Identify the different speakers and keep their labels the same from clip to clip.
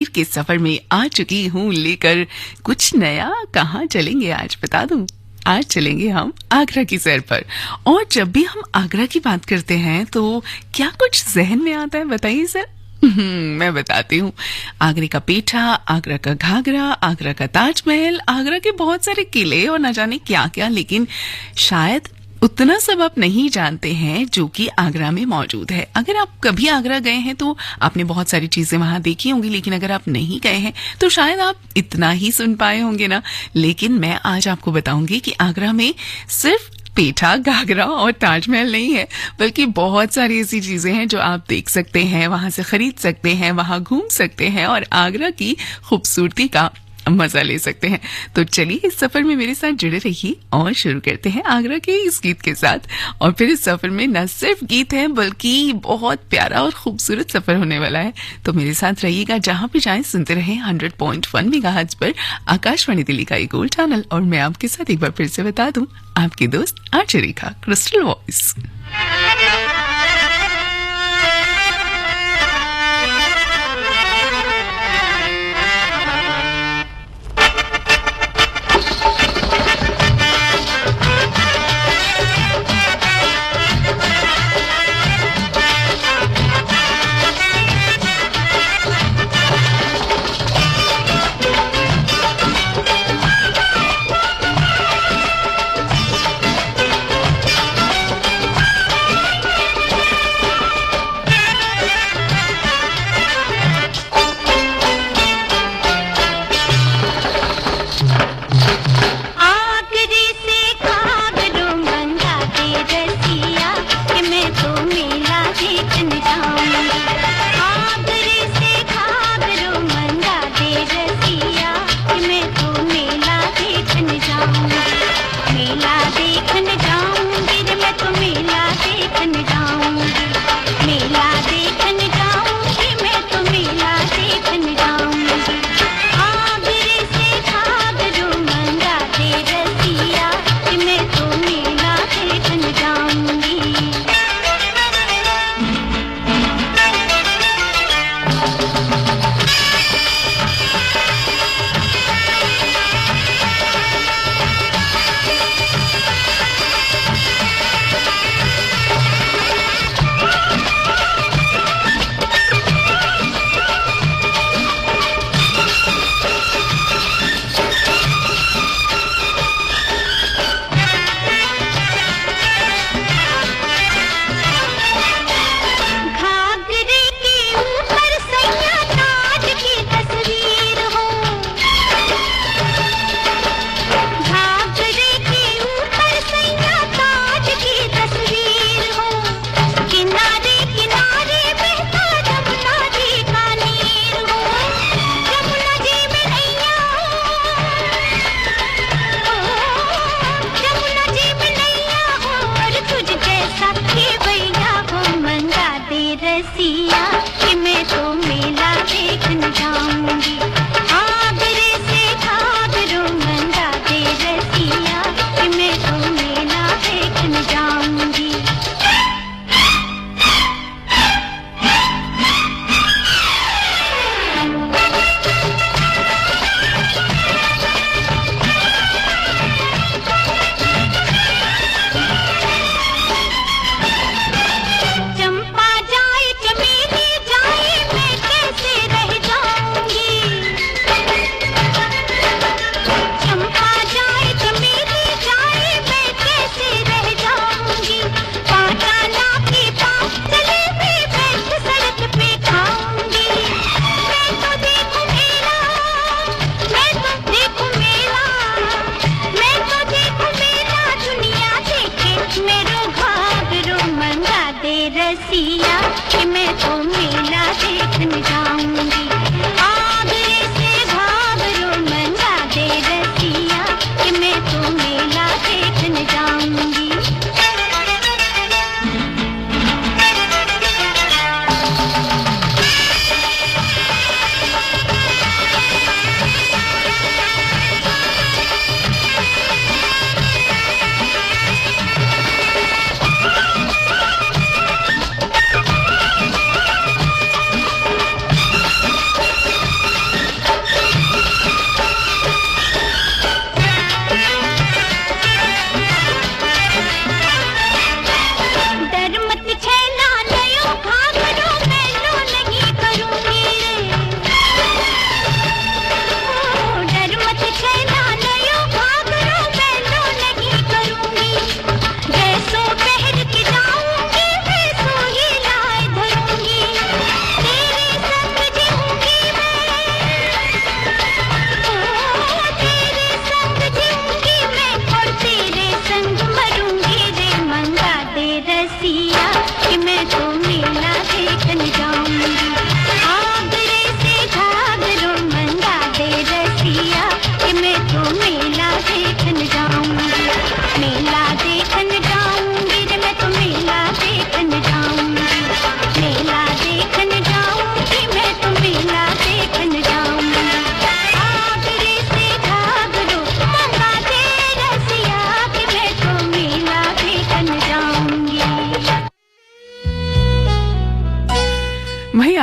Speaker 1: के सफर में आ चुकी हूँ लेकर कुछ नया। कहाँ चलेंगे आज बता दूं? आज चलेंगे हम आगरा की सैर पर। और जब भी हम आगरा की बात करते हैं तो क्या कुछ जहन में आता है बताइए सर। मैं बताती हूँ। आगरे का पेठा, आगरा का घाघरा, आगरा का ताजमहल, आगरा के बहुत सारे किले और न जाने क्या क्या, लेकिन शायद उतना सब आप नहीं जानते हैं जो कि आगरा में मौजूद है। अगर आप कभी आगरा गए हैं तो आपने बहुत सारी चीजें वहां देखी होंगी, लेकिन अगर आप नहीं गए हैं तो शायद आप इतना ही सुन पाए होंगे ना। लेकिन मैं आज आपको बताऊंगी कि आगरा में सिर्फ पेठा, घाघरा और ताजमहल नहीं है, बल्कि बहुत सारी ऐसी चीजें हैं जो आप देख सकते हैं, वहां से खरीद सकते हैं, वहां घूम सकते हैं और आगरा की खूबसूरती का मजा ले सकते हैं। तो चलिए इस सफर में मेरे साथ जुड़े रहिए और शुरू करते हैं आगरा के इस गीत के साथ। और फिर इस सफर में न सिर्फ गीत है बल्कि बहुत प्यारा और खूबसूरत सफर होने वाला है। तो मेरे साथ रहिएगा, जहां भी जाएं सुनते रहें 100.1 मेगाहर्ट्ज पर आकाशवाणी दिल्ली का एक गोल्ड चैनल। और मैं आपके साथ एक बार फिर से बता दूं, आपकी दोस्त आरजे रेखा, क्रिस्टल वॉइस।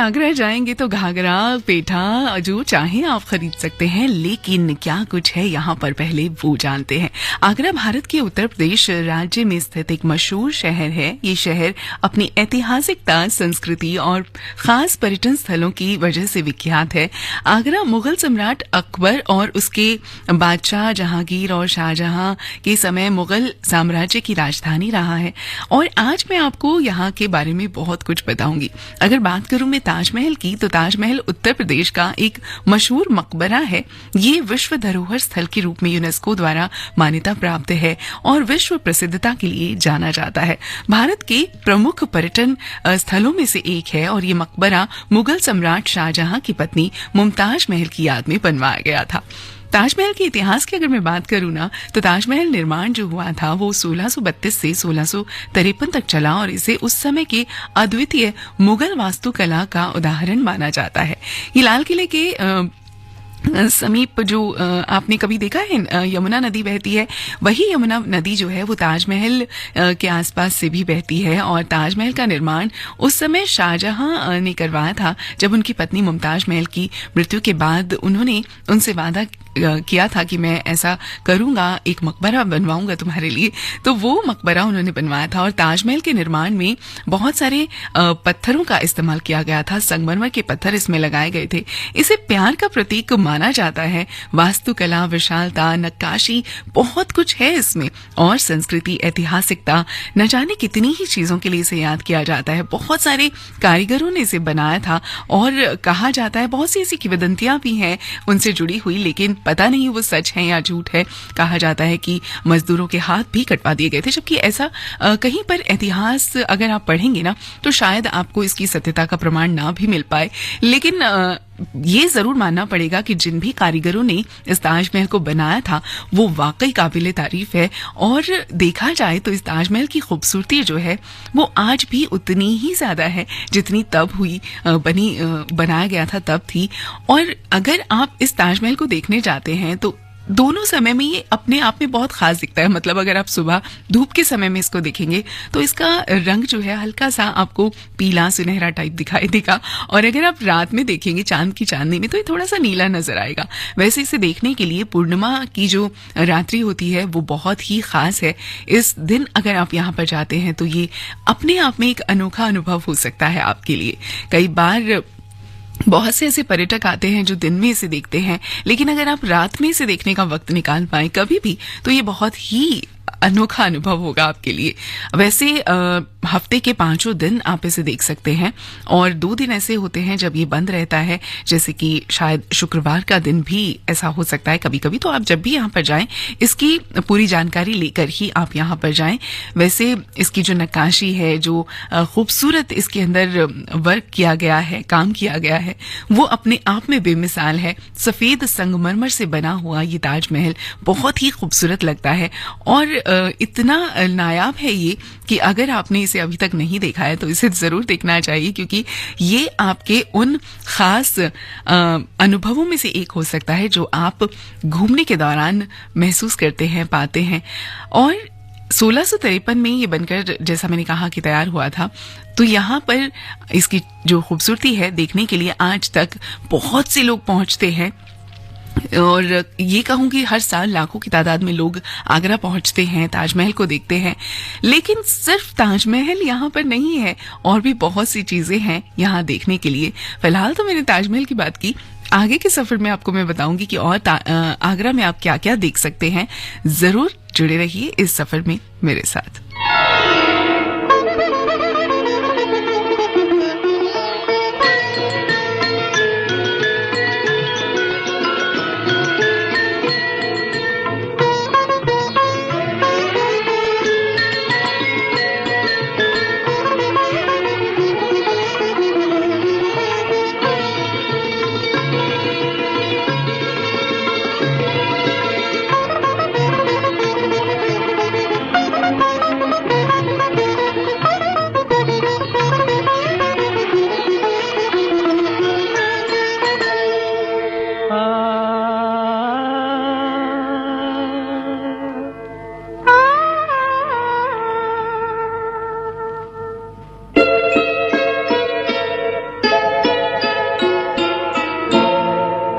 Speaker 1: आगरा जाएंगे तो घाघरा पेठा जो चाहे आप खरीद सकते हैं, लेकिन क्या कुछ है यहाँ पर पहले वो जानते हैं। आगरा भारत के उत्तर प्रदेश राज्य में स्थित एक मशहूर शहर है। ये शहर अपनी ऐतिहासिकता, संस्कृति और खास पर्यटन स्थलों की वजह से विख्यात है। आगरा मुगल सम्राट अकबर और उसके बादशाह जहांगीर और शाहजहां के समय मुगल साम्राज्य की राजधानी रहा है। और आज मैं आपको यहाँ के बारे में बहुत कुछ बताऊंगी। अगर बात करूं मैं ताजमहल की, तो ताजमहल उत्तर प्रदेश का एक मशहूर मकबरा है। ये विश्व धरोहर स्थल के रूप में यूनेस्को द्वारा मान्यता प्राप्त है और विश्व प्रसिद्धता के लिए जाना जाता है। भारत के प्रमुख पर्यटन स्थलों में से एक है और ये मकबरा मुगल सम्राट शाहजहां की पत्नी मुमताज महल की याद में बनवाया गया था। ताजमहल के इतिहास की अगर मैं बात करूं ना, तो ताजमहल निर्माण जो हुआ था वो 1632 से 1653 तक चला और इसे उस समय के अद्वितीय मुगल वास्तुकला का उदाहरण माना जाता है। ये लाल किले के समीप जो आपने कभी देखा है यमुना नदी बहती है, वही यमुना नदी जो है वो ताजमहल के आसपास से भी बहती है। और ताजमहल का निर्माण उस समय शाहजहां ने करवाया था, जब उनकी पत्नी मुमताज महल की मृत्यु के बाद उन्होंने उनसे वादा किया था कि मैं ऐसा करूंगा, एक मकबरा बनवाऊंगा तुम्हारे लिए। तो वो मकबरा उन्होंने बनवाया था और ताजमहल के निर्माण में बहुत सारे पत्थरों का इस्तेमाल किया गया था। संगमरमर के पत्थर इसमें लगाए गए थे। इसे प्यार का प्रतीक माना जाता है। वास्तुकला, विशालता, नक्काशी, बहुत कुछ है इसमें। और संस्कृति, ऐतिहासिकता, न जाने कितनी ही चीजों के लिए इसे याद किया जाता है। बहुत सारे कारीगरों ने इसे बनाया था और कहा जाता है, बहुत सी ऐसी किंवदंतियां भी हैं उनसे जुड़ी हुई, लेकिन पता नहीं वो सच है या झूठ है। कहा जाता है कि मजदूरों के हाथ भी कटवा दिए गए थे, जबकि ऐसा कहीं पर इतिहास अगर आप पढ़ेंगे ना, तो शायद आपको इसकी सत्यता का प्रमाण ना भी मिल पाए। लेकिन ये जरूर मानना पड़ेगा कि जिन भी कारीगरों ने इस ताजमहल को बनाया था वो वाकई काबिले तारीफ है। और देखा जाए तो इस ताजमहल की खूबसूरती जो है वो आज भी उतनी ही ज्यादा है जितनी तब हुई बनाया गया था तब थी। और अगर आप इस ताजमहल को देखने जाते हैं तो दोनों समय में ये अपने आप में बहुत खास दिखता है। मतलब अगर आप सुबह धूप के समय में इसको देखेंगे तो इसका रंग जो है हल्का सा आपको पीला सुनहरा टाइप दिखाई देगा, और अगर आप रात में देखेंगे चांद की चांदनी में तो ये थोड़ा सा नीला नजर आएगा। वैसे इसे देखने के लिए पूर्णिमा की जो रात्रि होती है वो बहुत ही खास है। इस दिन अगर आप यहाँ पर जाते हैं तो ये अपने आप में एक अनोखा अनुभव हो सकता है आपके लिए। कई बार बहुत से ऐसे पर्यटक आते हैं जो दिन में इसे देखते हैं, लेकिन अगर आप रात में इसे देखने का वक्त निकाल पाए कभी भी तो ये बहुत ही अनोखा अनुभव होगा आपके लिए। वैसे हफ्ते के 5 दिन आप इसे देख सकते हैं और 2 दिन ऐसे होते हैं जब ये बंद रहता है, जैसे कि शायद शुक्रवार का दिन भी ऐसा हो सकता है कभी कभी। तो आप जब भी यहाँ पर जाएं इसकी पूरी जानकारी लेकर ही आप यहाँ पर जाएं। वैसे इसकी जो नक्काशी है, जो खूबसूरत इसके अंदर वर्क किया गया है, काम किया गया है, वो अपने आप में बेमिसाल है। सफेद संगमरमर से बना हुआ ये ताजमहल बहुत ही खूबसूरत लगता है और इतना नायाब है ये कि अगर आपने इसे अभी तक नहीं देखा है तो इसे जरूर देखना चाहिए, क्योंकि ये आपके उन खास अनुभवों में से एक हो सकता है जो आप घूमने के दौरान महसूस करते हैं, पाते हैं। और 1653 में ये बनकर, जैसा मैंने कहा, कि तैयार हुआ था। तो यहाँ पर इसकी जो खूबसूरती है देखने के लिए आज तक बहुत से लोग पहुंचते हैं और ये कहूंगी हर साल लाखों की तादाद में लोग आगरा पहुंचते हैं, ताजमहल को देखते हैं। लेकिन सिर्फ ताजमहल यहाँ पर नहीं है, और भी बहुत सी चीजें हैं यहाँ देखने के लिए। फिलहाल तो मैंने ताजमहल की बात की, आगे के सफर में आपको मैं बताऊंगी कि और आगरा में आप क्या क्या देख सकते हैं। जरूर जुड़े रहिए इस सफर में मेरे साथ।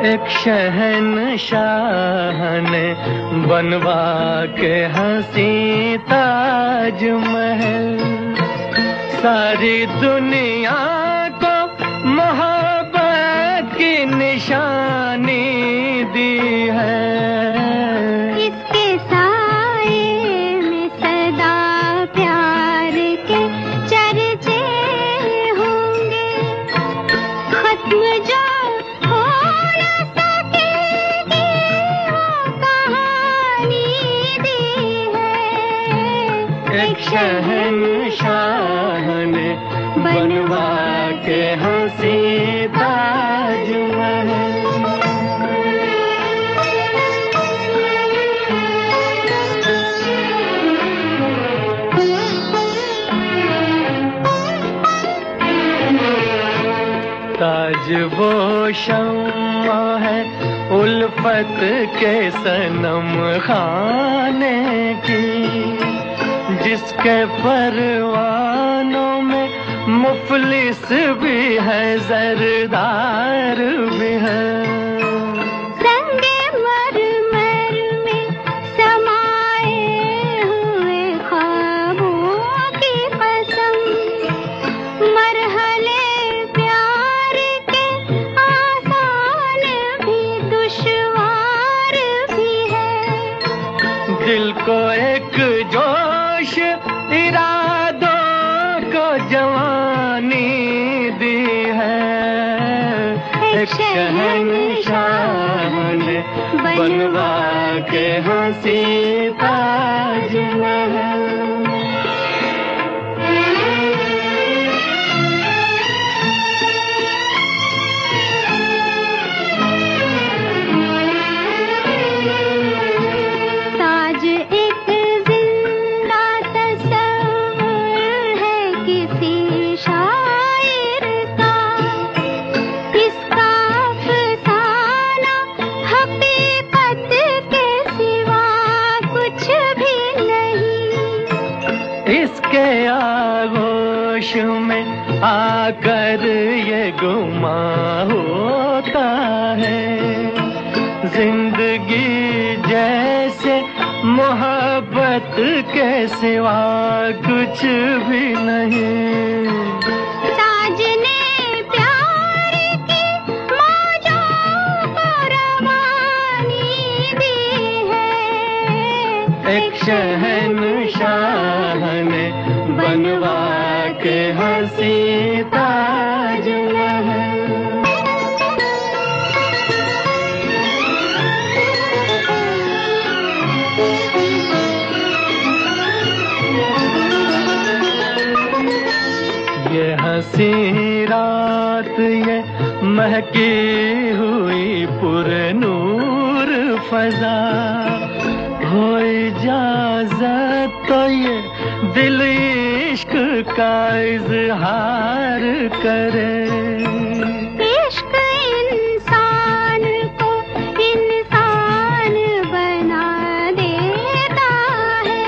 Speaker 2: एक शहंशाह ने बनवा के हंसी ताजमहल, सारी दुनिया को मोहब्बत की निशानी दी है।
Speaker 3: इसके साए में सदा प्यार के चर्चे होंगे, खत्म जो हो न सकेगी वो कहानी दी है।
Speaker 2: एक शहंशाह ने बनवा के हंसी ताजमहल। ताज वो शम्मा है उल्फत के सनम खाने की, जिसके परवानों में मुफलिस भी है जरदार भी है।
Speaker 3: संगे मरमर में समाए हुए ख्वाबों की कसम, मरहले प्यार के आसान भी दुश्वार भी है।
Speaker 2: दिल को एक जोश इरादों को जवानी दी है। एक शहंशाह ने बनवा के हंसी ताजमहल।
Speaker 3: ताज एक जिंदा तस्वीर है किसी शायर का, इसका अफसाना हकीकत के सिवा कुछ भी नहीं।
Speaker 2: इसके आगोश में आकर ये गुमा होता है, जिंदगी जैसे मोहब्बत के सिवा कुछ भी नहीं।
Speaker 3: ताज ने प्यार की मौजों को रवानी दी है।
Speaker 2: एक शहंशाह ने बनवा के हंसी ताजमहल। ये हंसी रात ये महकी हुई पुरनूर फजा, हो इजाजत तो ये दिल इश्क का इजहार करे।
Speaker 3: इश्क इंसान को इंसान बना देता है,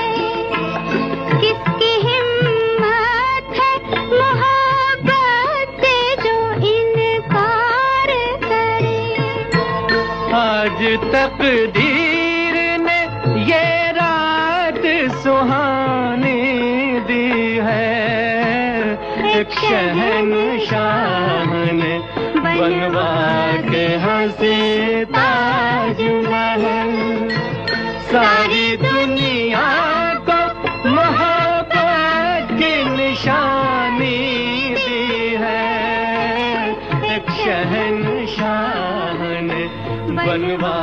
Speaker 3: किसकी हिम्मत है मोहब्बत से जो इनकार करे।
Speaker 2: आज तकदीर ने ये रात सुहानी दी है। एक शहंशाह ने बनवा के हंसी ताजमहल, सारी दुनिया को मोहब्बत की निशानी दी है। एक शहंशाह ने बनवा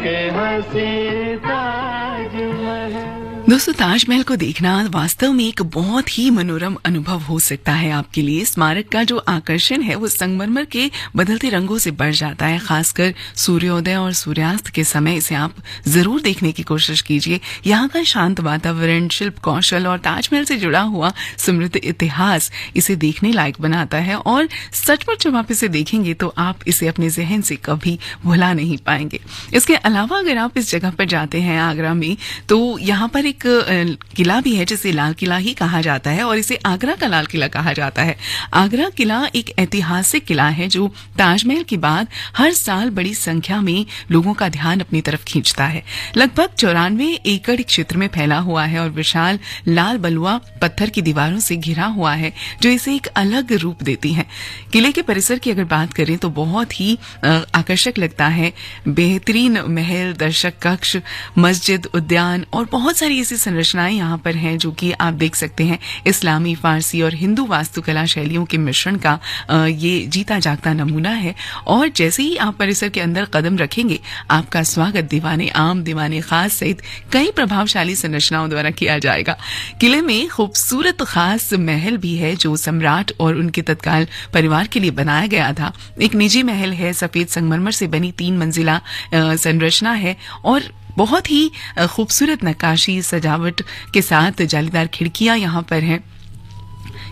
Speaker 2: के हंसी ताजमहल।
Speaker 1: दोस्तों, ताजमहल को देखना वास्तव में एक बहुत ही मनोरम अनुभव हो सकता है आपके लिए। स्मारक का जो आकर्षण है वो संगमरमर के बदलते रंगों से बढ़ जाता है। खासकर सूर्योदय और सूर्यास्त के समय इसे आप जरूर देखने की कोशिश कीजिए। यहाँ का शांत वातावरण, शिल्प कौशल और ताजमहल से जुड़ा हुआ समृद्ध इतिहास इसे देखने लायक बनाता है। और सचमुच जब आप इसे देखेंगे तो आप इसे अपने जहन से कभी भुला नहीं पाएंगे। इसके अलावा अगर आप इस जगह पर जाते हैं आगरा में, तो यहाँ पर एक एक किला भी है जिसे लाल किला ही कहा जाता है और इसे आगरा का लाल किला कहा जाता है। आगरा किला एक ऐतिहासिक किला है जो ताजमहल के बाद हर साल बड़ी संख्या में लोगों का ध्यान अपनी तरफ खींचता है। लगभग 94 एकड़ क्षेत्र में फैला हुआ है और विशाल लाल बलुआ पत्थर की दीवारों से घिरा हुआ है जो इसे एक अलग रूप देती है। किले के परिसर की अगर बात करें तो बहुत ही आकर्षक लगता है। बेहतरीन महल, दर्शक कक्ष, मस्जिद, उद्यान और बहुत सारी ऐसी संरचनाएं यहाँ पर हैं जो कि आप देख सकते हैं। इस्लामी, फारसी और हिंदू वास्तुकला शैलियों के मिश्रण का ये जीता जागता नमूना है। और जैसे ही आप परिसर के अंदर कदम रखेंगे आपका स्वागत दीवाने आम, दीवाने खास सहित कई प्रभावशाली संरचनाओं द्वारा किया जाएगा। किले में खूबसूरत खास महल भी है जो सम्राट और उनके तत्काल परिवार के लिए बनाया गया था। एक निजी महल है, सफेद संगमरमर से बनी 3 मंजिला संरचना है और बहुत ही खूबसूरत नक्काशी सजावट के साथ जालीदार खिड़कियां यहाँ पर हैं।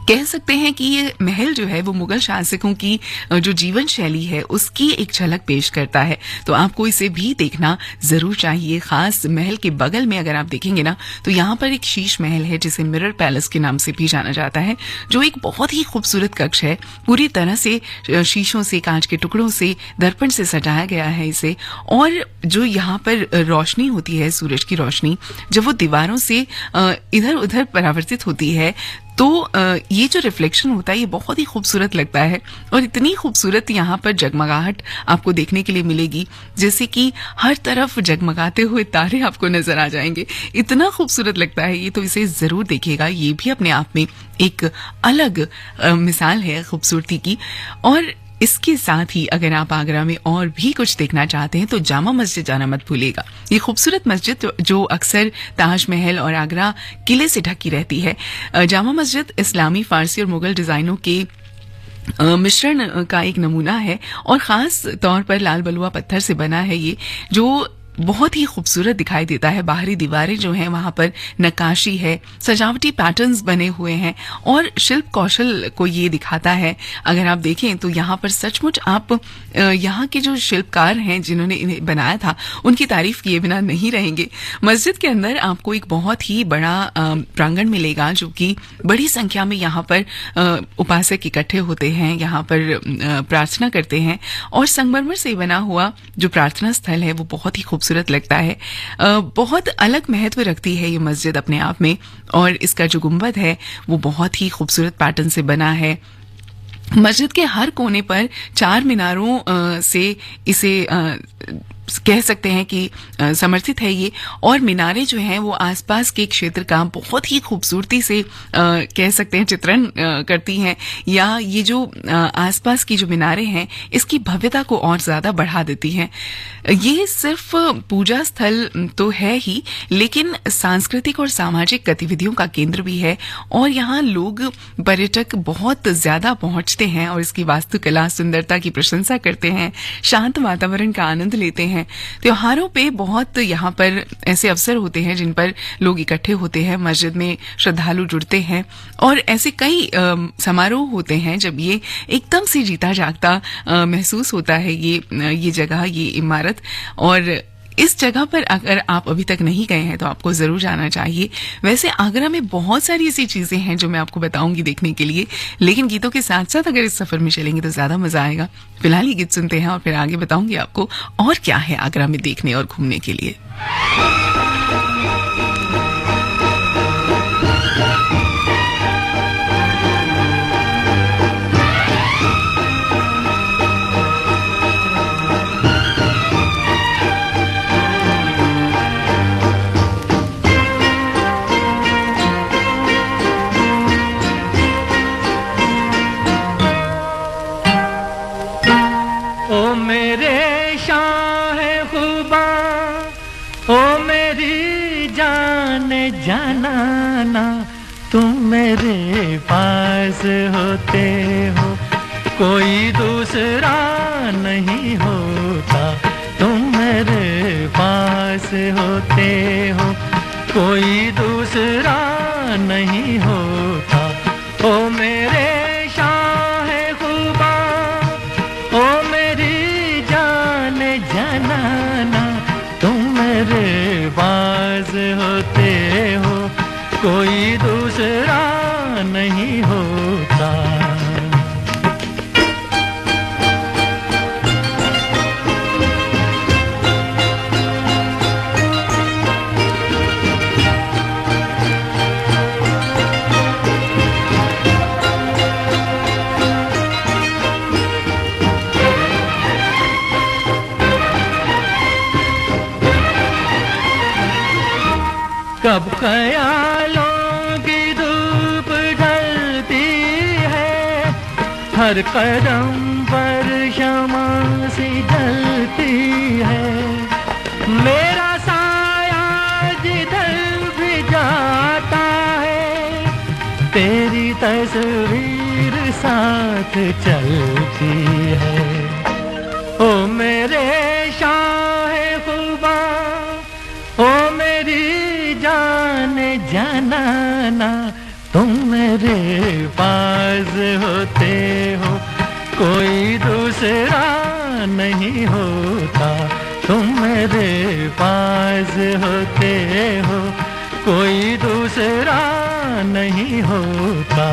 Speaker 1: कह सकते हैं कि ये महल जो है वो मुगल शासकों की जो जीवन शैली है उसकी एक झलक पेश करता है, तो आपको इसे भी देखना जरूर चाहिए। खास महल के बगल में अगर आप देखेंगे ना तो यहाँ पर एक शीश महल है जिसे मिरर पैलेस के नाम से भी जाना जाता है, जो एक बहुत ही खूबसूरत कक्ष है। पूरी तरह से शीशों से, कांच के टुकड़ों से, दर्पण से सजाया गया है इसे। और जो यहाँ पर रोशनी होती है, सूरज की रोशनी, जब वो दीवारों से इधर उधर परावर्तित होती है तो ये जो रिफ्लेक्शन होता है ये बहुत ही खूबसूरत लगता है। और इतनी खूबसूरत यहाँ पर जगमगाहट आपको देखने के लिए मिलेगी जैसे कि हर तरफ जगमगाते हुए तारे आपको नजर आ जाएंगे। इतना खूबसूरत लगता है ये, तो इसे जरूर देखिएगा। ये भी अपने आप में एक अलग मिसाल है खूबसूरती की। और इसके साथ ही अगर आप आगरा में और भी कुछ देखना चाहते हैं तो जामा मस्जिद जाना मत भूलिएगा। ये खूबसूरत मस्जिद जो अक्सर ताजमहल और आगरा किले से ढकी रहती है। जामा मस्जिद इस्लामी, फारसी और मुगल डिजाइनों के मिश्रण का एक नमूना है और खास तौर पर लाल बलुआ पत्थर से बना है ये, जो बहुत ही खूबसूरत दिखाई देता है। बाहरी दीवारें जो हैं वहां पर नक्काशी है, सजावटी पैटर्न्स बने हुए हैं और शिल्प कौशल को ये दिखाता है। अगर आप देखें तो यहाँ पर सचमुच आप यहाँ के जो शिल्पकार हैं जिन्होंने इन्हें बनाया था उनकी तारीफ किए बिना नहीं रहेंगे। मस्जिद के अंदर आपको एक बहुत ही बड़ा प्रांगण मिलेगा जो कि बड़ी संख्या में यहाँ पर उपासक इकट्ठे होते हैं, यहाँ पर प्रार्थना करते हैं। और संगमरमर से बना हुआ जो प्रार्थना स्थल है वो बहुत ही खूबसूरत लगता है। बहुत अलग महत्व रखती है ये मस्जिद अपने आप में। और इसका जो गुंबद है वो बहुत ही खूबसूरत पैटर्न से बना है। मस्जिद के हर कोने पर 4 मीनारों से इसे कह सकते हैं कि समर्थित है ये। और मीनारें जो हैं वो आसपास के क्षेत्र का बहुत ही खूबसूरती से कह सकते हैं चित्रण करती हैं, या ये जो आसपास की जो मीनारें हैं इसकी भव्यता को और ज्यादा बढ़ा देती हैं। ये सिर्फ पूजा स्थल तो है ही, लेकिन सांस्कृतिक और सामाजिक गतिविधियों का केंद्र भी है। और यहाँ लोग, पर्यटक बहुत ज्यादा पहुंचते हैं और इसकी वास्तुकला सुंदरता की प्रशंसा करते हैं, शांत वातावरण का आनंद लेते हैं। त्योहारों पे बहुत यहाँ पर ऐसे अवसर होते हैं जिन पर लोग इकट्ठे होते हैं, मस्जिद में श्रद्धालु जुड़ते हैं और ऐसे कई समारोह होते हैं जब ये एकदम से जीता जागता महसूस होता है ये जगह, ये इमारत। और इस जगह पर अगर आप अभी तक नहीं गए हैं तो आपको जरूर जाना चाहिए। वैसे आगरा में बहुत सारी ऐसी चीजें हैं जो मैं आपको बताऊंगी देखने के लिए, लेकिन गीतों के साथ साथ अगर इस सफर में चलेंगे तो ज्यादा मजा आएगा। फिलहाल ये गीत सुनते हैं और फिर आगे बताऊंगी आपको और क्या है आगरा में देखने और घूमने के लिए।
Speaker 2: जाना तुम मेरे पास होते हो कोई दूसरा नहीं होता, तुम मेरे पास होते हो कोई दूसरा नहीं होता। ओ मेरे शाहे खुबा, ओ मेरी जान जनाना, तुम मेरे पास होते हो कोई दूसरा नहीं होता। कब ख्यालों की धूप ढलती है, हर कदम पर शमा सी जलती है। मेरा साया जिधर भी जाता है, तेरी तस्वीर साथ चलती है। ओ मेरे शाहे खुबा, ओ मेरी जाने जाना, तुम मेरे पास होते हो, कोई दूसरा नहीं होता। तुम मेरे पास होते हो, कोई दूसरा नहीं होता।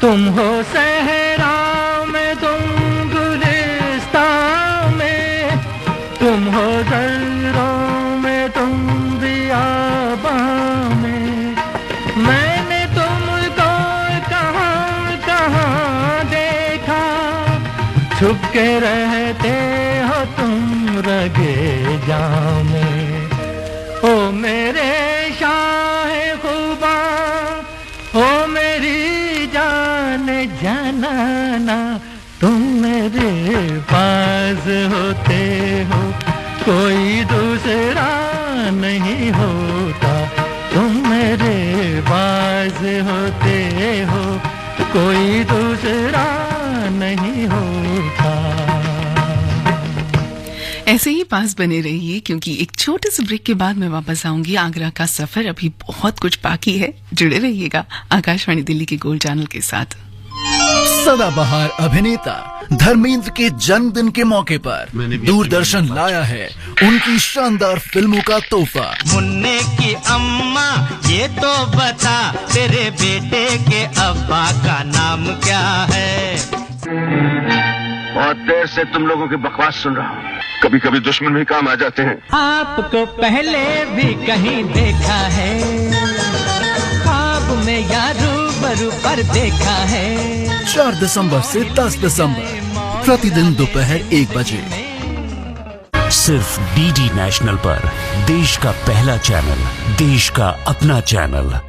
Speaker 2: तुम हो सहरा में, तुम गुलिस्तान में, तुम हो ज़र्रों में, तुम बियाबां में। मैंने तुमको कहाँ कहाँ देखा, छुप के रहते हो तुम रगे जाम में। ओ मेरे शाहे खुबा, ओ मेरी जाने जाना, तुम मेरे पास होते हो, कोई दूसरा नहीं होता। तुम मेरे पास होते हो, कोई दूसरा नहीं होता।
Speaker 1: ऐसे ही पास बने रहिए, क्योंकि एक छोटे से ब्रेक के बाद मैं वापस आऊंगी। आगरा का सफर अभी बहुत कुछ बाकी है। जुड़े रहिएगा आकाशवाणी दिल्ली के गोल्ड चैनल के साथ।
Speaker 4: सदाबहार अभिनेता धर्मेंद्र के जन्मदिन के मौके पर दूरदर्शन लाया है उनकी शानदार फिल्मों का तोहफा।
Speaker 5: मुन्ने की अम्मा ये तो बता, तेरे बेटे के अब्बा का नाम क्या है?
Speaker 6: बहुत देर से तुम लोगों की बकवास सुन रहा हूँ। कभी कभी दुश्मन भी काम आ जाते हैं।
Speaker 5: आपको पहले भी कहीं देखा है, ख्वाब में या रूबरू पर देखा है।
Speaker 4: 4 दिसंबर से 10 दिसंबर प्रतिदिन दोपहर 1 बजे
Speaker 7: सिर्फ डीडी नेशनल पर, देश का पहला चैनल, देश का अपना चैनल।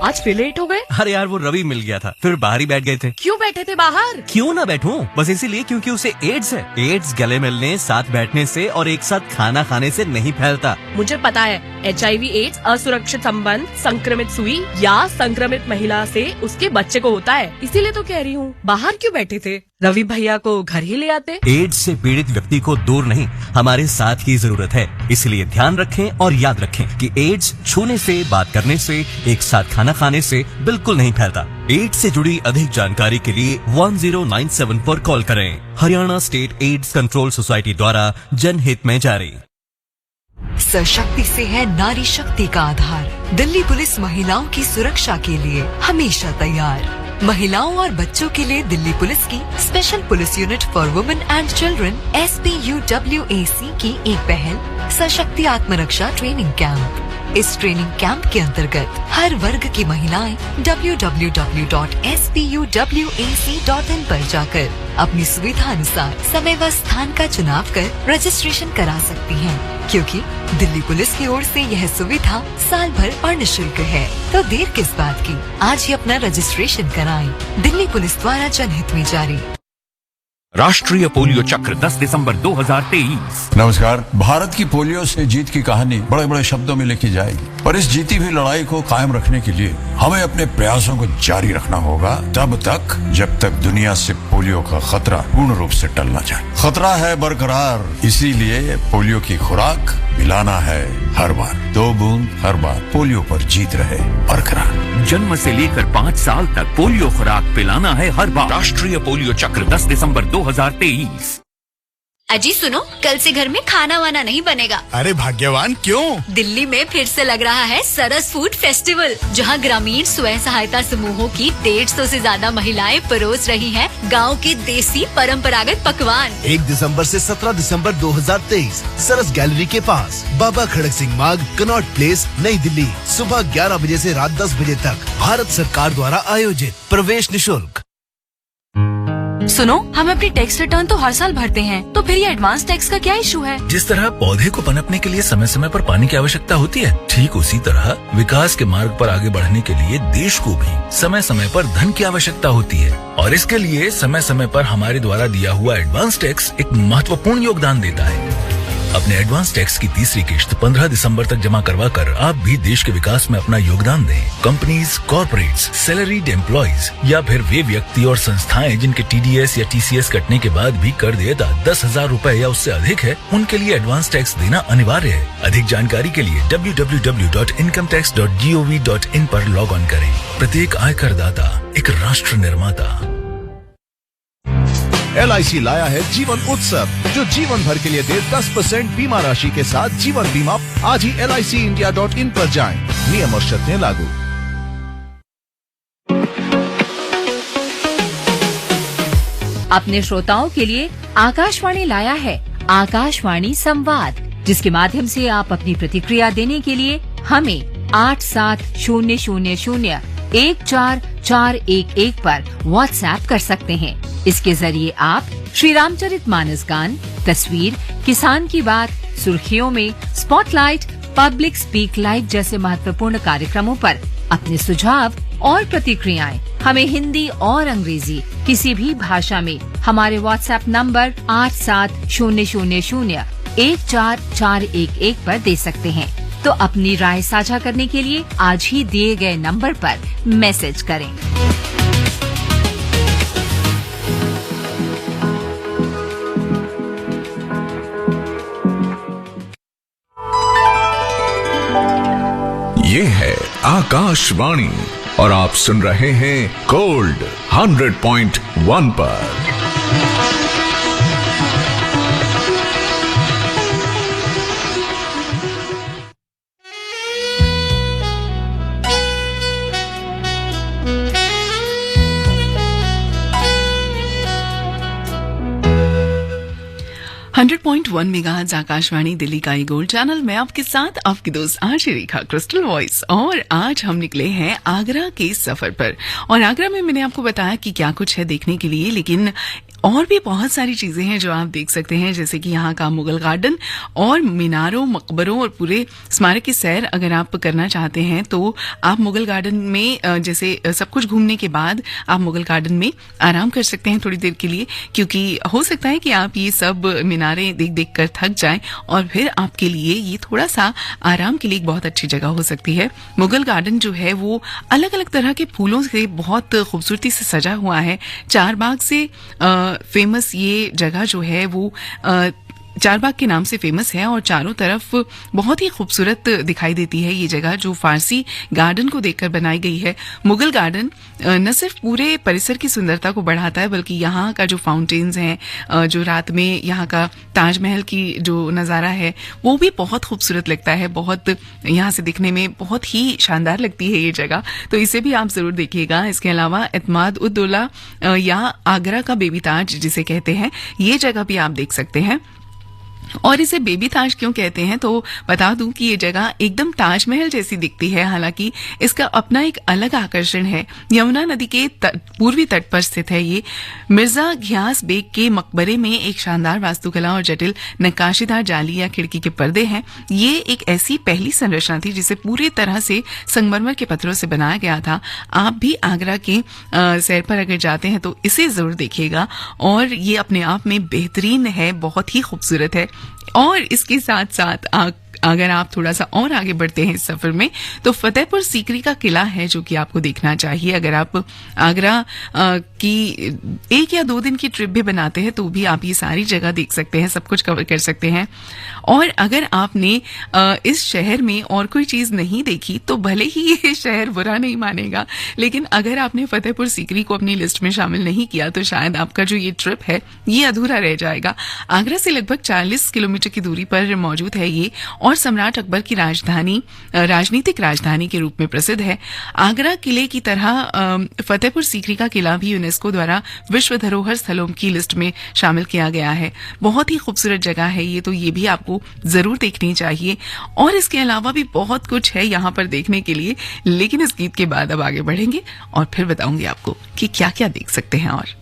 Speaker 8: आज फिर लेट हो गए?
Speaker 9: अरे यार वो रवि मिल गया था, फिर बाहर ही बैठ गए थे।
Speaker 8: क्यों बैठे थे बाहर?
Speaker 9: क्यों ना बैठूं, बस इसीलिए क्योंकि उसे एड्स है। एड्स गले मिलने, साथ बैठने से और एक साथ खाना खाने से नहीं फैलता।
Speaker 8: मुझे पता है, HIV एड्स असुरक्षित संबंध, संक्रमित सुई या संक्रमित महिला से उसके बच्चे को होता है। इसीलिए तो कह रही हूँ, बाहर क्यों बैठे थे? रवि भैया को घर ही ले आते।
Speaker 9: एड्स से पीड़ित व्यक्ति को दूर नहीं, हमारे साथ की जरूरत है। इसलिए ध्यान रखें और याद रखें कि एड्स छूने से, बात करने से, एक साथ खाना खाने से बिल्कुल नहीं फैलता। एड्स से जुड़ी अधिक जानकारी के लिए 1097 पर कॉल करें। Haryana state AIDS control society द्वारा जनहित में जारी।
Speaker 10: सशक्ति से है नारी शक्ति का आधार। दिल्ली पुलिस महिलाओं की सुरक्षा के लिए हमेशा तैयार। महिलाओं और बच्चों के लिए दिल्ली पुलिस की special police unit for women and children SPUWAC की एक पहल सशक्ति आत्मरक्षा ट्रेनिंग कैंप। इस ट्रेनिंग कैंप के अंतर्गत हर वर्ग की महिलाएं www.SPUWAC.in पर जाकर अपनी सुविधा अनुसार समय व स्थान का चुनाव कर रजिस्ट्रेशन करा सकती हैं, क्योंकि दिल्ली पुलिस की ओर से यह सुविधा साल भर और निःशुल्क है। तो देर किस बात की, आज ही अपना रजिस्ट्रेशन कराएं। दिल्ली पुलिस द्वारा जनहित में जारी।
Speaker 7: राष्ट्रीय पोलियो चक्र 10 दिसंबर 2023।
Speaker 11: नमस्कार। भारत की पोलियो से जीत की कहानी बड़े बड़े शब्दों में लिखी जाएगी, पर इस जीती हुई लड़ाई को कायम रखने के लिए हमें अपने प्रयासों को जारी रखना होगा, तब तक जब तक दुनिया से पोलियो का खतरा पूर्ण रूप से टल न जाए। खतरा है बरकरार, इसीलिए पोलियो की खुराक पिलाना है हर बार, 2 बूंद हर बार, पोलियो पर जीत रहे बरकरार।
Speaker 12: जन्म से लेकर 5 साल तक पोलियो खुराक पिलाना है हर बार। राष्ट्रीय पोलियो चक्र 10 दिसंबर 2023।
Speaker 13: अजी सुनो, कल से घर में खाना वाना नहीं बनेगा।
Speaker 14: अरे भाग्यवान क्यों?
Speaker 13: दिल्ली में फिर से लग रहा है सरस फूड फेस्टिवल, जहां ग्रामीण स्वयं सहायता समूहों की 150 से ज्यादा महिलाएं परोस रही हैं गांव के देसी परंपरागत पकवान।
Speaker 15: 1 दिसंबर से 17 दिसंबर 2023 सरस गैलरी के पास, बाबा खड़क सिंह मार्ग, कनॉट प्लेस, नई दिल्ली। सुबह 11 बजे से रात 10 बजे तक। भारत सरकार द्वारा आयोजित। प्रवेश निःशुल्क।
Speaker 16: सुनो, हम अपनी टैक्स रिटर्न तो हर साल भरते हैं, तो फिर ये एडवांस टैक्स का क्या इशू है?
Speaker 4: जिस तरह पौधे को पनपने के लिए समय समय पर पानी की आवश्यकता होती है, ठीक उसी तरह विकास के मार्ग पर आगे बढ़ने के लिए देश को भी समय समय पर धन की आवश्यकता होती है, और इसके लिए समय समय पर हमारे द्वारा दिया हुआ एडवांस टैक्स एक महत्वपूर्ण योगदान देता है। अपने एडवांस टैक्स की तीसरी किश्त 15 दिसंबर तक जमा करवा कर आप भी देश के विकास में अपना योगदान दें। कंपनीज, कॉर्पोरेट्स, सैलरीड एम्प्लॉइज या फिर वे व्यक्ति और संस्थाएं जिनके TDS या TCS कटने के बाद भी कर देयता 10,000 रूपए या उससे अधिक है, उनके लिए एडवांस टैक्स देना अनिवार्य है। अधिक जानकारी के लिए www.incometax.gov.in पर लॉग ऑन करें। प्रत्येक आयकर दाता एक राष्ट्र निर्माता।
Speaker 17: LIC लाया है जीवन उत्सव, जो जीवन भर के लिए दे 10% बीमा राशि के साथ जीवन बीमा। आज ही LICindia.in पर जाएं। नियम और शर्तें लागू।
Speaker 18: अपने श्रोताओं के लिए आकाशवाणी लाया है आकाशवाणी संवाद, जिसके माध्यम से आप अपनी प्रतिक्रिया देने के लिए हमें 8700014411 पर व्हाट्सएप कर सकते हैं। इसके जरिए आप श्री रामचरितमानस गान, तस्वीर, किसान की बात, सुर्खियों में स्पॉटलाइट, पब्लिक स्पीक लाइव जैसे महत्वपूर्ण कार्यक्रमों पर अपने सुझाव और प्रतिक्रियाएं हमें हिंदी और अंग्रेजी किसी भी भाषा में हमारे व्हाट्सएप नंबर 8700014411 पर दे सकते हैं। तो अपनी राय साझा करने के लिए आज ही दिए गए नंबर पर मैसेज करें।
Speaker 19: ये है आकाशवाणी और आप सुन रहे हैं गोल्ड 100.1 पर।
Speaker 1: .1 मेगाहर्ट्ज आकाशवाणी दिल्ली का ये गोल्ड चैनल। मैं आपके साथ आपकी दोस्त आशी रेखा क्रिस्टल वॉइस, और आज हम निकले हैं आगरा के सफर पर। और आगरा में मैंने आपको बताया कि क्या कुछ है देखने के लिए, लेकिन और भी बहुत सारी चीजें हैं जो आप देख सकते हैं, जैसे कि यहाँ का मुगल गार्डन और मीनारों, मकबरों और पूरे स्मारक की सैर अगर आप करना चाहते हैं तो आप मुगल गार्डन में जैसे सब कुछ घूमने के बाद आप मुगल गार्डन में आराम कर सकते हैं थोड़ी देर के लिए, क्योंकि हो सकता है कि आप ये सब मीनारें देख देख कर थक जाएं और फिर आपके लिए ये थोड़ा सा आराम के लिए एक बहुत अच्छी जगह हो सकती है। मुगल गार्डन जो है वो अलग अलग तरह के फूलों से बहुत खूबसूरती से सजा हुआ है। चारबाग से फेमस ये जगह जो है वो चारबाग के नाम से फेमस है और चारों तरफ बहुत ही खूबसूरत दिखाई देती है ये जगह, जो फारसी गार्डन को देखकर बनाई गई है। मुगल गार्डन न सिर्फ पूरे परिसर की सुंदरता को बढ़ाता है, बल्कि यहाँ का जो फाउंटेन्स हैं, जो रात में यहाँ का ताजमहल की जो नज़ारा है वो भी बहुत खूबसूरत लगता है। बहुत यहाँ से दिखने में बहुत ही शानदार लगती है ये जगह, तो इसे भी आप जरूर देखिएगा। इसके अलावा एतमाद-उद-दौला या आगरा का बेबी ताज जिसे कहते हैं, ये जगह भी आप देख सकते हैं। और इसे बेबी ताज क्यों कहते हैं तो बता दूं कि ये जगह एकदम ताजमहल जैसी दिखती है, हालांकि इसका अपना एक अलग आकर्षण है। यमुना नदी के पूर्वी तट पर स्थित है ये। मिर्जा घियास बेग के मकबरे में एक शानदार वास्तुकला और जटिल नक्काशीदार जाली या खिड़की के पर्दे हैं। ये एक ऐसी पहली संरचना थी जिसे पूरी तरह से संगमरमर के पत्थरों से बनाया गया था। आप भी आगरा के सैर पर अगर जाते हैं तो इसे जरूर देखिएगा, और ये अपने आप में बेहतरीन है, बहुत ही खूबसूरत है। और इसके साथ साथ अगर आप थोड़ा सा और आगे बढ़ते हैं इस सफर में तो फतेहपुर सीकरी का किला है जो कि आपको देखना चाहिए। अगर आप आगरा की 1 या 2 दिन की ट्रिप भी बनाते हैं तो भी आप ये सारी जगह देख सकते हैं, सब कुछ कवर कर सकते हैं। और अगर आपने इस शहर में और कोई चीज नहीं देखी तो भले ही ये शहर बुरा नहीं मानेगा, लेकिन अगर आपने फतेहपुर सीकरी को अपनी लिस्ट में शामिल नहीं किया तो शायद आपका जो ये ट्रिप है ये अधूरा रह जाएगा। आगरा से लगभग 40 किलोमीटर की दूरी पर मौजूद है ये और सम्राट अकबर की राजधानी, राजनीतिक राजधानी के रूप में प्रसिद्ध है। आगरा किले की तरह फतेहपुर सीकरी का किला भी यूनेस्को द्वारा विश्व धरोहर स्थलों की लिस्ट में शामिल किया गया है। बहुत ही खूबसूरत जगह है ये, तो ये भी आपको जरूर देखनी चाहिए। और इसके अलावा भी बहुत कुछ है यहाँ पर देखने के लिए, लेकिन इस गीत के बाद अब आगे बढ़ेंगे और फिर बताऊंगी आपको कि क्या क्या देख सकते हैं। और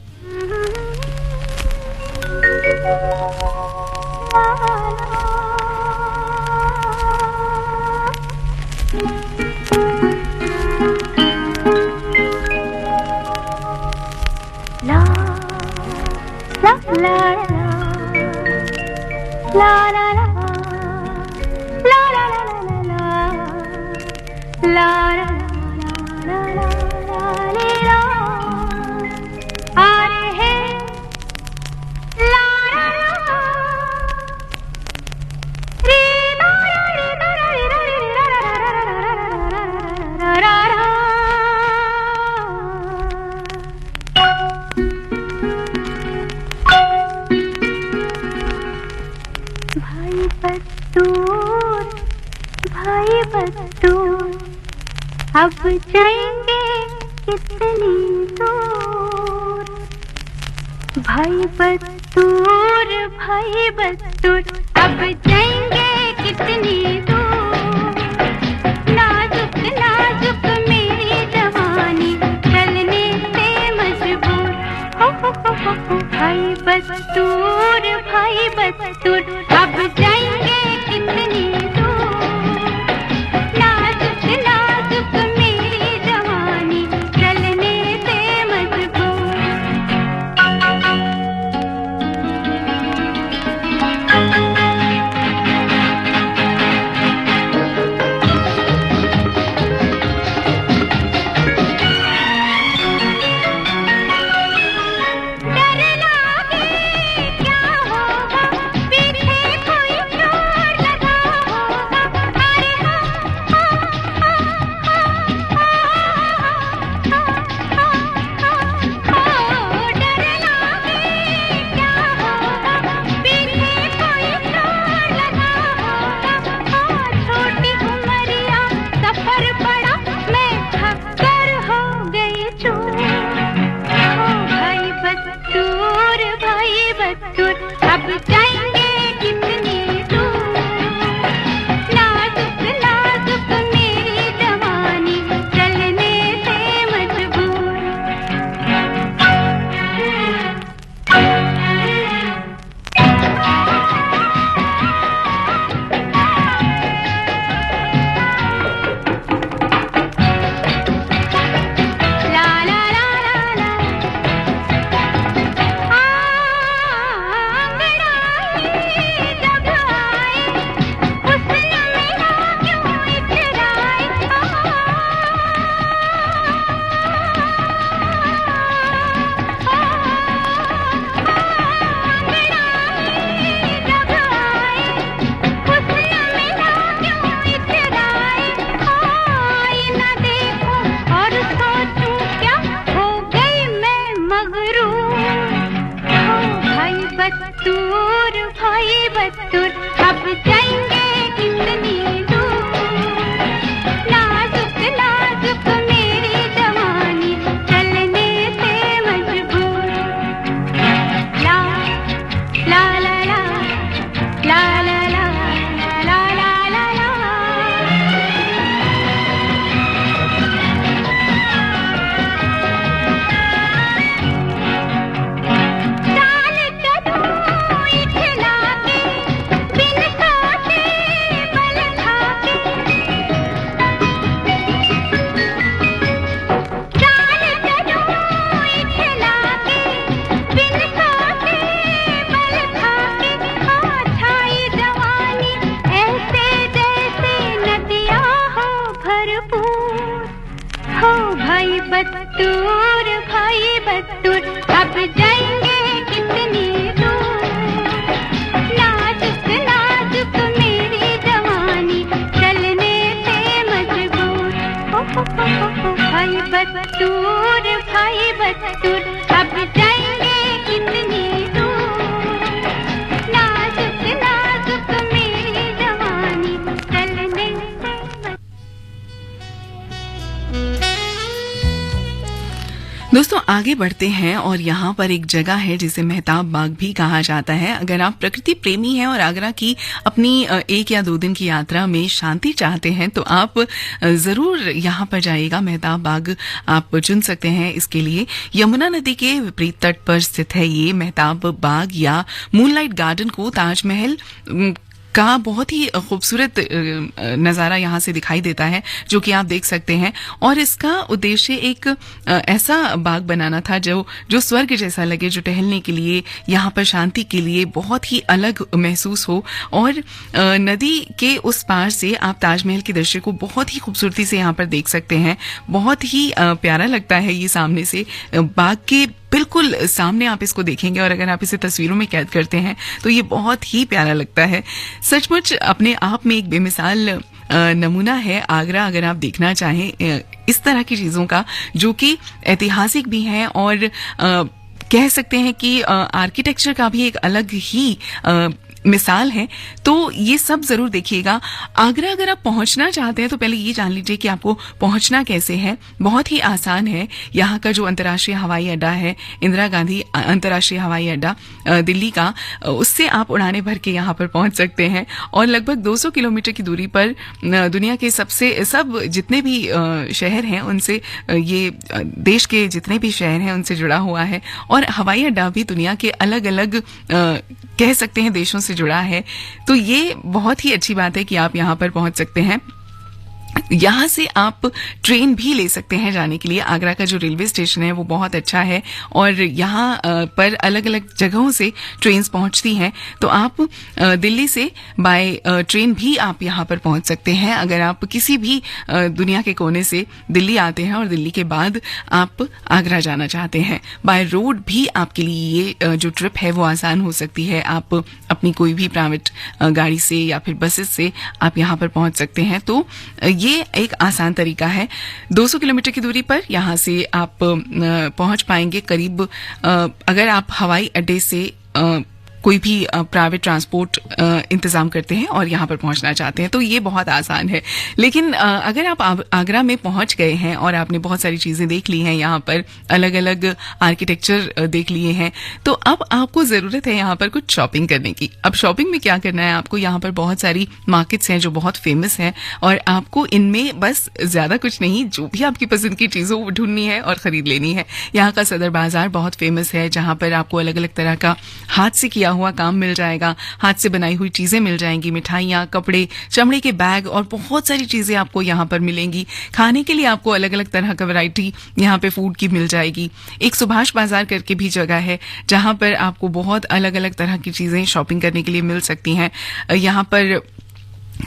Speaker 3: अब जाएंगे कितनी दूर, भाई बतूर अब जाएंगे कितनी दूर। नाजुक नाजुक मेरी जवानी चलने से मजबूर। हो भाई बतूर अब जाएंगे कितनी दूर। नाजुक नाजुक मेरी जवानी चलने से मजबूर।
Speaker 1: आगे बढ़ते हैं और यहाँ पर एक जगह है जिसे मेहताब बाग भी कहा जाता है। अगर आप प्रकृति प्रेमी हैं और आगरा की अपनी 1 या 2 दिन की यात्रा में शांति चाहते हैं तो आप जरूर यहाँ पर जाइएगा। मेहताब बाग आप चुन सकते हैं इसके लिए। यमुना नदी के विपरीत तट पर स्थित है ये मेहताब बाग या मूनलाइट गार्डन को ताजमहल का बहुत ही खूबसूरत नज़ारा यहाँ से दिखाई देता है, जो कि आप देख सकते हैं। और इसका उद्देश्य एक ऐसा बाग बनाना था जो स्वर्ग जैसा लगे, जो टहलने के लिए, यहाँ पर शांति के लिए बहुत ही अलग महसूस हो। और नदी के उस पार से आप ताजमहल के दृश्य को बहुत ही खूबसूरती से यहाँ पर देख सकते हैं। बहुत ही प्यारा लगता है ये सामने से। बाग के बिल्कुल सामने आप इसको देखेंगे और अगर आप इसे तस्वीरों में कैद करते हैं तो ये बहुत ही प्यारा लगता है। सचमुच अपने आप में एक बेमिसाल नमूना है आगरा, अगर आप देखना चाहें इस तरह की चीजों का, जो कि ऐतिहासिक भी हैं और कह सकते हैं कि आर्किटेक्चर का भी एक अलग ही मिसाल है। तो ये सब जरूर देखिएगा। आगरा अगर आप पहुंचना चाहते हैं तो पहले ये जान लीजिए कि आपको पहुंचना कैसे है। बहुत ही आसान है। यहाँ का जो अंतर्राष्ट्रीय हवाई अड्डा है, इंदिरा गांधी अंतर्राष्ट्रीय हवाई अड्डा दिल्ली का, उससे आप उड़ाने भर के यहाँ पर पहुंच सकते हैं और लगभग 200 किलोमीटर की दूरी पर दुनिया के सब जितने भी शहर हैं उनसे, ये देश के जितने भी शहर हैं उनसे जुड़ा हुआ है। और हवाई अड्डा भी दुनिया के अलग अलग कह सकते हैं देशों से जुड़ा है। तो ये बहुत ही अच्छी बात है कि आप यहाँ पर पहुंच सकते हैं। यहाँ से आप ट्रेन भी ले सकते हैं जाने के लिए। आगरा का जो रेलवे स्टेशन है वो बहुत अच्छा है और यहाँ पर अलग अलग जगहों से ट्रेन्स पहुँचती हैं। तो आप दिल्ली से बाय ट्रेन भी आप यहाँ पर पहुँच सकते हैं। अगर आप किसी भी दुनिया के कोने से दिल्ली आते हैं और दिल्ली के बाद आप आगरा जाना चाहते हैं, बाय रोड भी आपके लिए ये जो ट्रिप है वो आसान हो सकती है। आप अपनी कोई भी प्राइवेट गाड़ी से या फिर बसेस से आप यहाँ पर पहुँच सकते हैं। तो ये एक आसान तरीका है। 200 किलोमीटर की दूरी पर यहाँ से आप पहुंच पाएंगे करीब। अगर आप हवाई अड्डे से कोई भी प्राइवेट ट्रांसपोर्ट इंतजाम करते हैं और यहाँ पर पहुँचना चाहते हैं तो ये बहुत आसान है। लेकिन अगर आप आगरा में पहुँच गए हैं और आपने बहुत सारी चीज़ें देख ली हैं, यहाँ पर अलग अलग आर्किटेक्चर देख लिए हैं, तो अब आपको ज़रूरत है यहाँ पर कुछ शॉपिंग करने की। अब शॉपिंग में क्या करना है आपको, यहाँ पर बहुत सारी मार्केट्स हैं जो बहुत फेमस हैं और आपको इनमें बस ज़्यादा कुछ नहीं, जो भी आपकी पसंद की चीज़ों को ढूंढनी है और ख़रीद लेनी है। यहाँ का सदर बाज़ार बहुत फेमस है, जहाँ पर आपको अलग अलग तरह का हाथ से किया हुआ काम मिल जाएगा, हाथ से बनाई हुई चीजें मिल जाएंगी, मिठाइयाँ, कपड़े, चमड़े के बैग और बहुत सारी चीजें आपको यहाँ पर मिलेंगी। खाने के लिए आपको अलग अलग तरह का वैरायटी यहाँ पे फूड की मिल जाएगी। एक सुभाष बाजार करके भी जगह है जहाँ पर आपको बहुत अलग अलग तरह की चीजें शॉपिंग करने के लिए मिल सकती हैं। यहाँ पर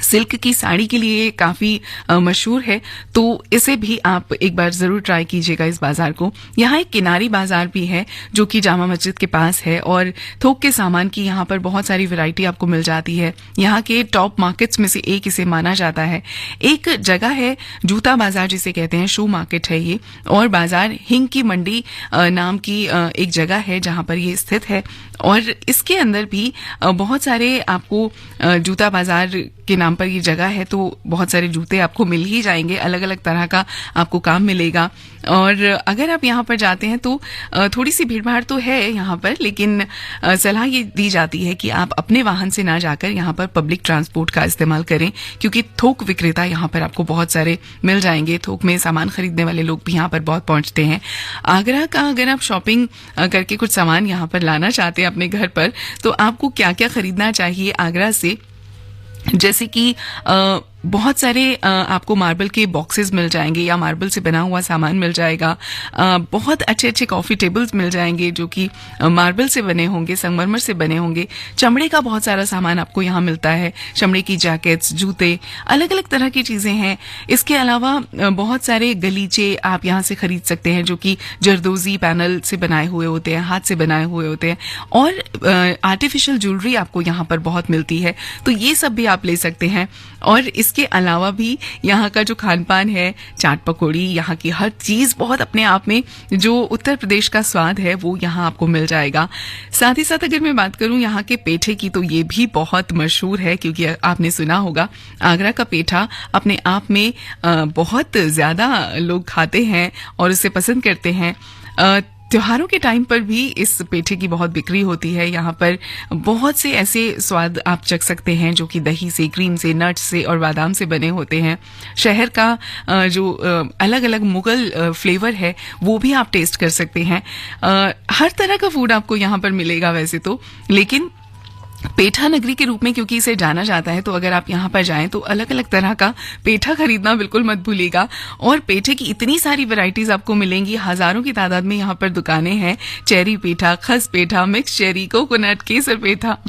Speaker 1: सिल्क की साड़ी के लिए काफी मशहूर है, तो इसे भी आप एक बार जरूर ट्राई कीजिएगा इस बाजार को। यहाँ एक किनारी बाजार भी है जो कि जामा मस्जिद के पास है और थोक के सामान की यहाँ पर बहुत सारी वैरायटी आपको मिल जाती है। यहाँ के टॉप मार्केट्स में से एक इसे माना जाता है। एक जगह है जूता बाजार जिसे कहते हैं, शू मार्केट है ये, और बाजार हिंग की मंडी नाम की एक जगह है जहाँ पर ये स्थित है। और इसके अंदर भी बहुत सारे आपको जूता बाजार के नाम पर ये जगह है, तो बहुत सारे जूते आपको मिल ही जाएंगे, अलग अलग तरह का आपको काम मिलेगा। और अगर आप यहाँ पर जाते हैं तो थोड़ी सी भीड़ भाड़ तो है यहाँ पर, लेकिन सलाह ये दी जाती है कि आप अपने वाहन से ना जाकर यहाँ पर पब्लिक ट्रांसपोर्ट का इस्तेमाल करें, क्योंकि थोक विक्रेता यहाँ पर आपको बहुत सारे मिल जाएंगे। थोक में सामान खरीदने वाले लोग भी यहाँ पर बहुत पहुंचते हैं। आगरा का अगर आप शॉपिंग करके कुछ सामान यहाँ पर लाना चाहते हैं अपने घर पर, तो आपको क्या क्या खरीदना चाहिए आगरा से, जैसे कि बहुत सारे आपको मार्बल के बॉक्सेस मिल जाएंगे या मार्बल से बना हुआ सामान मिल जाएगा। बहुत अच्छे अच्छे कॉफी टेबल्स मिल जाएंगे जो कि मार्बल से बने होंगे, संगमरमर से बने होंगे। चमड़े का बहुत सारा सामान आपको यहाँ मिलता है, चमड़े की जैकेट्स, जूते, अलग अलग तरह की चीजें हैं। इसके अलावा बहुत सारे गलीचे आप यहाँ से खरीद सकते हैं जो कि जरदोजी पैनल से बनाए हुए होते हैं, हाथ से बनाए हुए होते हैं। और आर्टिफिशियल ज्वेलरी आपको यहाँ पर बहुत मिलती है, तो ये सब भी आप ले सकते हैं। और इसके अलावा भी यहाँ का जो खान पान है, चाट पकौड़ी, यहाँ की हर चीज बहुत अपने आप में जो उत्तर प्रदेश का स्वाद है वो यहाँ आपको मिल जाएगा। साथ ही साथ अगर मैं बात करूँ यहाँ के पेठे की, तो ये भी बहुत मशहूर है, क्योंकि आपने सुना होगा आगरा का पेठा अपने आप में बहुत ज्यादा लोग खाते हैं और उसे पसंद करते हैं। त्योहारों के टाइम पर भी इस पेठे की बहुत बिक्री होती है। यहाँ पर बहुत से ऐसे स्वाद आप चख सकते हैं जो कि दही से, क्रीम से, नट्स से और बादाम से बने होते हैं। शहर का जो अलग अलग मुगल फ्लेवर है वो भी आप टेस्ट कर सकते हैं। हर तरह का फूड आपको यहाँ पर मिलेगा वैसे तो, लेकिन पेठा नगरी के रूप में क्योंकि इसे जाना जाता है, तो अगर आप यहाँ पर जाएं तो अलग अलग तरह का पेठा खरीदना बिल्कुल मत भूलिएगा। और पेठे की इतनी सारी वैरायटीज आपको मिलेंगी, हजारों की तादाद में यहाँ पर दुकानें हैं। चेरी पेठा, खस पेठा, मिक्स चेरी, कोकोनट, केसर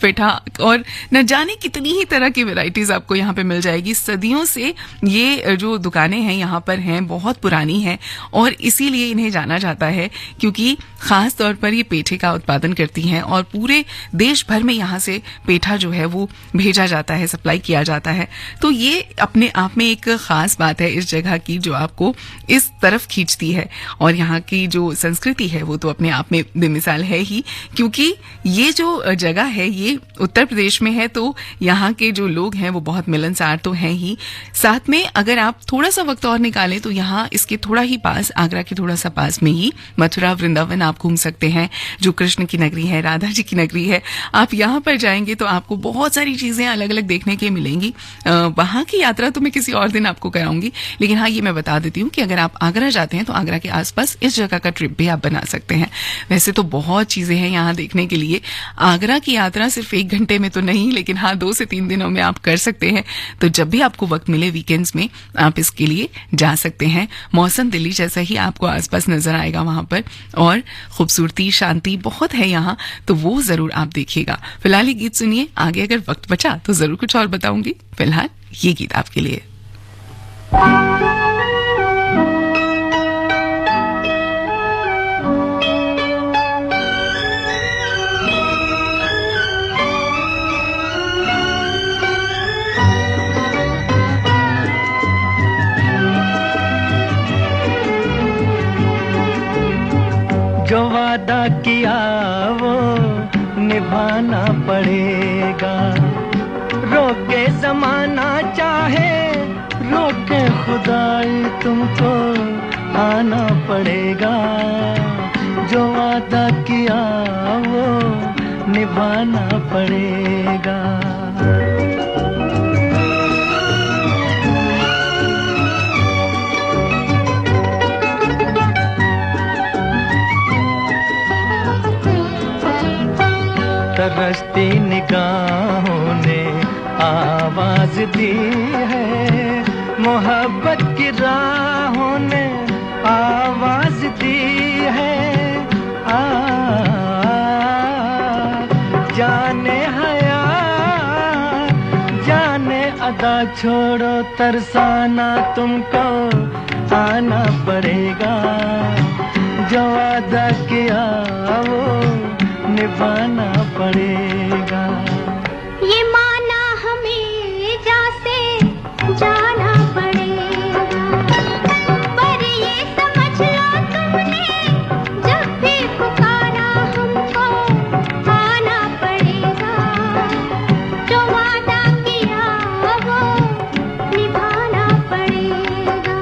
Speaker 1: पेठा और न जाने कितनी ही तरह की वैरायटीज आपको यहाँ पे मिल जाएगी। सदियों से ये जो दुकानें हैं यहाँ पर हैं, बहुत पुरानी हैं और इसीलिए इन्हें जाना जाता है क्योंकि खास तौर पर ये पेठे का उत्पादन करती हैं और पूरे देश भर में यहाँ से पेठा जो है वो भेजा जाता है, सप्लाई किया जाता है। तो ये अपने आप में एक खास बात है इस जगह की जो आपको इस तरफ खींचती है। और यहाँ की जो संस्कृति है वो तो अपने आप में बेमिसाल है ही, क्योंकि ये जो जगह है ये उत्तर प्रदेश में है, तो यहाँ के जो लोग हैं वो बहुत मिलनसार तो हैं ही। साथ में अगर आप थोड़ा सा वक्त और निकालें तो यहाँ इसके थोड़ा ही पास, आगरा के थोड़ा सा पास में ही मथुरा, वृंदावन आप घूम सकते हैं, जो कृष्ण की नगरी है, राधा जी की नगरी है। आप यहाँ पर जाएंगे तो आपको बहुत सारी चीजें अलग अलग देखने के मिलेंगी। वहां की यात्रा तो मैं किसी और दिन आपको कराऊंगी, लेकिन हाँ ये मैं बता देती हूँ कि अगर आप आगरा जाते हैं तो आगरा के आसपास इस जगह का ट्रिप भी आप बना सकते हैं। वैसे तो बहुत चीजें हैं यहाँ देखने के लिए। आगरा की यात्रा सिर्फ 1 घंटे में तो नहीं, लेकिन हाँ 2 से 3 दिनों में आप कर सकते हैं। तो जब भी आपको वक्त मिले वीकेंड्स में आप इसके लिए जा सकते हैं। मौसम दिल्ली जैसा ही आपको आसपास नजर आएगा वहां पर, और खूबसूरती, शांति बहुत है यहाँ, तो वो जरूर आप देखिएगा। फिलहाल ये गीत सुनिए, आगे अगर वक्त बचा तो जरूर कुछ और बताऊंगी। फिलहाल ये गीत आपके लिए।
Speaker 5: जो वादा किया वो निभाना पड़ेगा, रोके जमाना चाहे रोके खुदाई, तुमको आना पड़ेगा। जो वादा किया वो निभाना पड़ेगा। तरसती निगाहों ने आवाज दी है, मोहब्बत की राहों ने आवाज दी है। जाने हया जाने अदा, छोड़ो तरसाना, तुमको आना पड़ेगा। जो वादा किया वो निभाना पड़ेगा।
Speaker 3: ये माना हमें जैसे जाना पड़ेगा, पर ये समझ लो तुमने जब भी पुकारा हमको आना पड़ेगा। जो वादा किया वो निभाना पड़ेगा।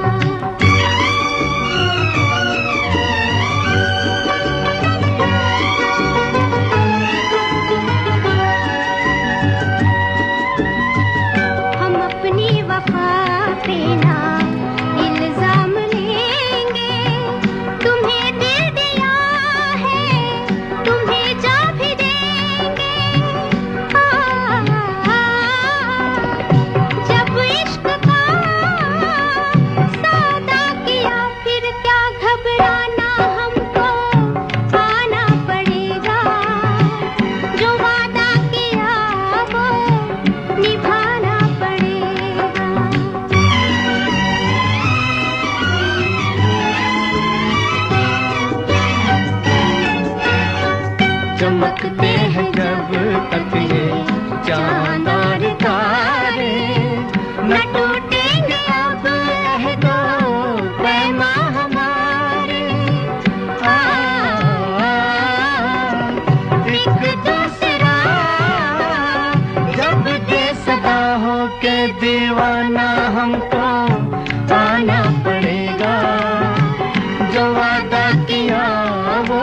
Speaker 5: चमकते हैं जब तक ये चांद और तारे, न टूटेंगे अब अहदो पैमा हमारे। एक दूसरा जब दे सदा हो के दीवाना, हमको आना पड़ेगा। जो वादा किया वो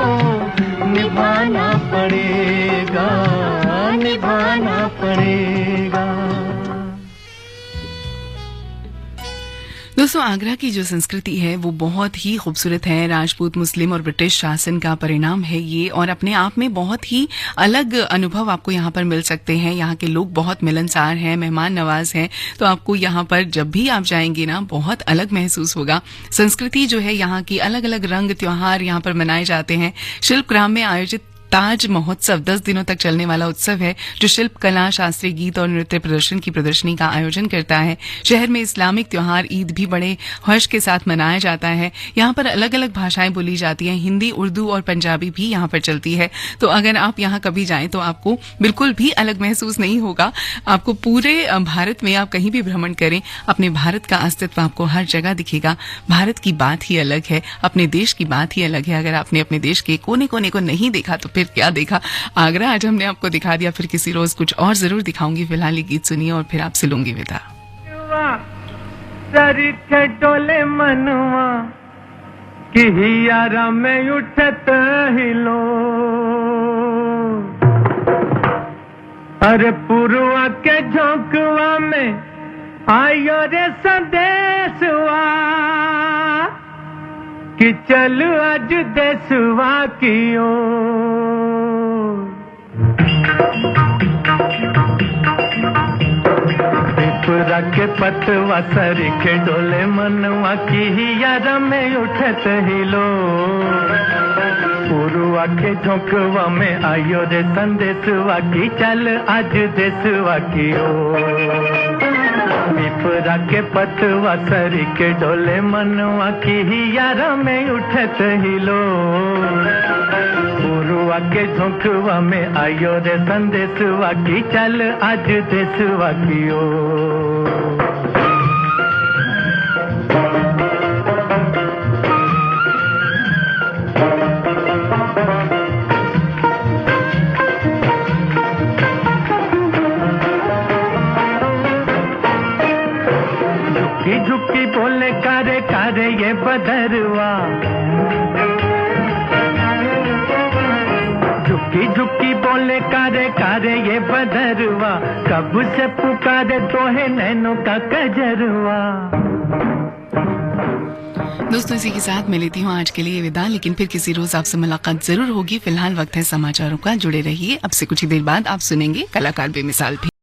Speaker 1: दोस्तों, आगरा की जो संस्कृति है वो बहुत ही खूबसूरत है। राजपूत, मुस्लिम और ब्रिटिश शासन का परिणाम है ये, और अपने आप में बहुत ही अलग अनुभव आपको यहाँ पर मिल सकते हैं। यहाँ के लोग बहुत मिलनसार हैं, मेहमान नवाज हैं, तो आपको यहाँ पर जब भी आप जाएंगे ना बहुत अलग महसूस होगा। संस्कृति जो है यहाँ की, अलग अलग रंग त्योहार यहाँ पर मनाए जाते हैं। शिल्पग्राम में आयोजित ताज महोत्सव 10 दिनों तक चलने वाला उत्सव है जो शिल्प कला, शास्त्रीय गीत और नृत्य प्रदर्शन की प्रदर्शनी का आयोजन करता है। शहर में इस्लामिक त्योहार ईद भी बड़े हर्ष के साथ मनाया जाता है। यहाँ पर अलग अलग भाषाएं बोली जाती हैं, हिंदी, उर्दू और पंजाबी भी यहाँ पर चलती है। तो अगर आप यहाँ कभी जाएं तो आपको बिल्कुल भी अलग महसूस नहीं होगा। आपको पूरे भारत में आप कहीं भी भ्रमण करें, अपने भारत का अस्तित्व आपको हर जगह दिखेगा। भारत की बात ही अलग है, अपने देश की बात ही अलग है। अगर आपने अपने देश के कोने कोने को नहीं देखा तो फिर क्या देखा। आगरा आज हमने आपको दिखा दिया, फिर किसी रोज कुछ और जरूर दिखाऊंगी। फिलहाल ये गीत सुनिए और फिर आपसे लूंगी विदा।
Speaker 2: सरिखे डोले मनवा कि हियारा में उठत हिलो, अरे पुरवा के झोंकवा में आयो रे संदेशवा कि चल आज देशवा की ओर। पिपरा के पतवा सरिखे डोले मनवा की हियारा में उठत हिलो, पुरवा के झोंकवा में आयो रे संदेशवा की चल आज देशवा की ओर। पिपरा के पतवा सरिखे डोले मनवा की हियारा में उठत हिलो, पुरवा के झोंकवा में आयो रे संदेशवा की चल आज देशवा की ओर। झुकी झुकी बोले कारे कारे ये बदरवा, झुकी झुकी बोले कारे कारे ये बदरवा, कब से पुकारे तो है नैनों का कजरवा।
Speaker 1: दोस्तों, इसी के साथ मैं लेती हूँ आज के लिए विदा, लेकिन फिर किसी रोज आपसे मुलाकात जरूर होगी। फिलहाल वक्त है समाचारों का, जुड़े रहिए। अब से कुछ ही देर बाद आप सुनेंगे कलाकार बेमिसाल भी।